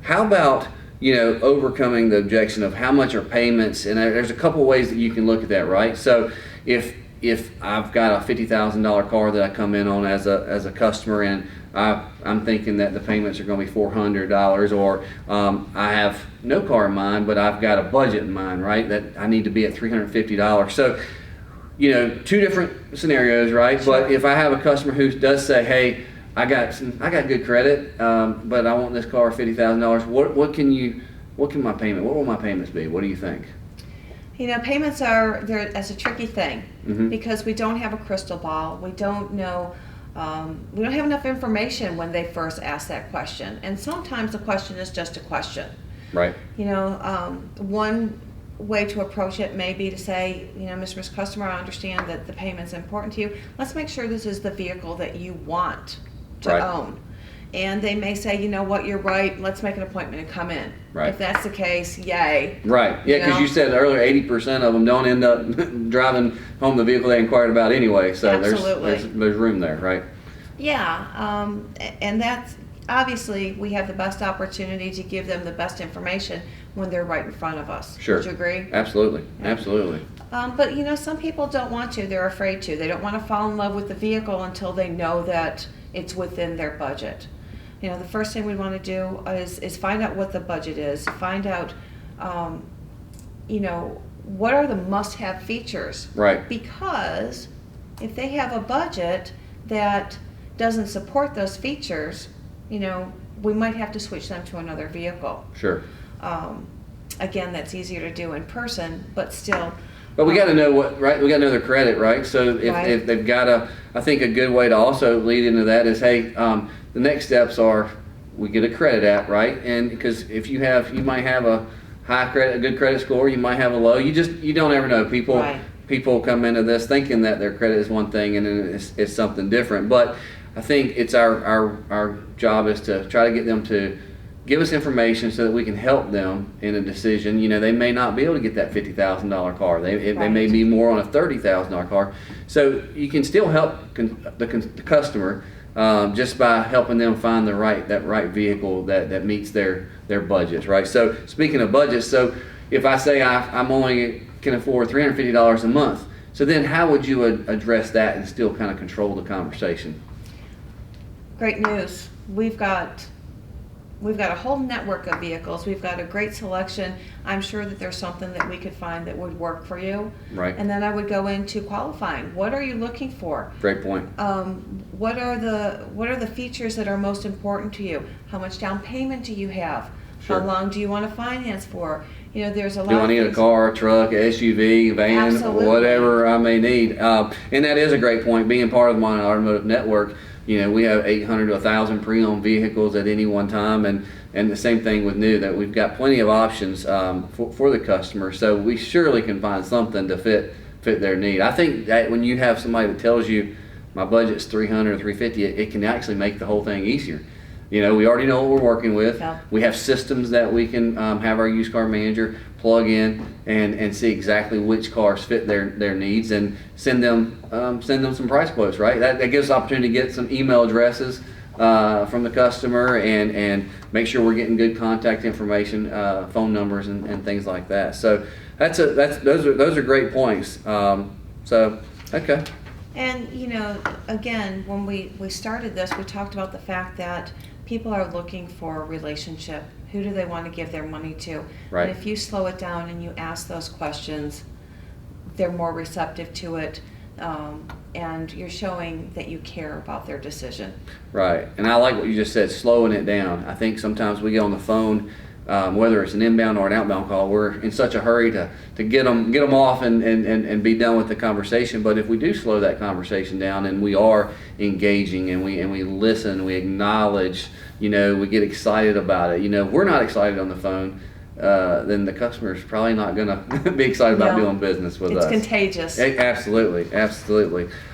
How about, overcoming the objection of how much are payments? And there's a couple ways that you can look at that, right? So if I've got a $50,000 car that I come in on as a customer, and I'm thinking that the payments are going to be $400, or I have no car in mind, but I've got a budget in mind, right? That I need to be at $350. So, two different scenarios, right? Sure. But if I have a customer who does say, "Hey, I got good credit, but I want this car $50,000. What can my payment? What will my payments be? What do you think?" Payments as a tricky thing because we don't have a crystal ball. We don't know. We don't have enough information when they first ask that question, and sometimes the question is just a question. Right. One way to approach it may be to say, Miss Customer, I understand that the payment's important to you. Let's make sure this is the vehicle that you want to Right. own. And they may say, you know what, you're right, let's make an appointment and come in. Right. If that's the case, yay. Right. Yeah, because you said earlier 80% of them don't end up driving home the vehicle they inquired about anyway. So Absolutely. there's room there, right? Yeah, and that's obviously we have the best opportunity to give them the best information when they're right in front of us. Sure. Would you agree? Absolutely. Yeah. Absolutely. But some people don't want to. They're afraid to. They don't want to fall in love with the vehicle until they know that it's within their budget. The first thing we want to do is find out what the budget is. Find out, what are the must-have features. Right. Because if they have a budget that doesn't support those features, we might have to switch them to another vehicle. Sure. Again, that's easier to do in person, but still. But we got to know right? We got to know their credit, right? So if they've got I think a good way to also lead into that is, hey, the next steps are we get a credit app, right? And because if you might have a a good credit score, you might have a low. You don't ever know. People come into this thinking that their credit is one thing and then it's something different. But I think it's our job is to try to get them to give us information so that we can help them in a decision. They may not be able to get that $50,000 car. They may be more on a $30,000 car. So you can still help the customer just by helping them find that right vehicle that meets their budgets, right? So speaking of budgets, so if I say I'm only can afford $350 a month, so then how would you address that and still kind of control the conversation? Great news. We've got a whole network of vehicles. We've got a great selection. I'm sure that there's something that we could find that would work for you. Right. And then I would go into qualifying. What are you looking for? Great point. What are the features that are most important to you? How much down payment do you have? Sure. How long do you want to finance for? There's a lot. Do I need a car, a truck, a SUV, van, Absolutely. whatever I may need? And that is a great point. Being part of the Montana Automotive Network, we have 800 to 1,000 pre-owned vehicles at any one time, and the same thing with new, that we've got plenty of options for the customer. So we surely can find something to fit their need. I think that when you have somebody that tells you my budget's 300 or 350, it can actually make the whole thing easier. We already know what we're working with. Yeah. We have systems that we can have our used car manager plug in and see exactly which cars fit their needs and send them some price quotes, right? That gives us opportunity to get some email addresses from the customer and make sure we're getting good contact information, phone numbers and things like that. So those are great points. Okay. And again, when we started this, we talked about the fact that people are looking for a relationship. Who do they want to give their money to? Right. And if you slow it down and you ask those questions, they're more receptive to it, and you're showing that you care about their decision. Right. And I like what you just said, slowing it down. I think sometimes we get on the phone, whether it's an inbound or an outbound call, we're in such a hurry to get them off and be done with the conversation. But if we do slow that conversation down and we are engaging and we listen, we acknowledge, we get excited about it. If we're not excited on the phone, then the customer is probably not going to be excited about doing business with us. It's contagious. Absolutely.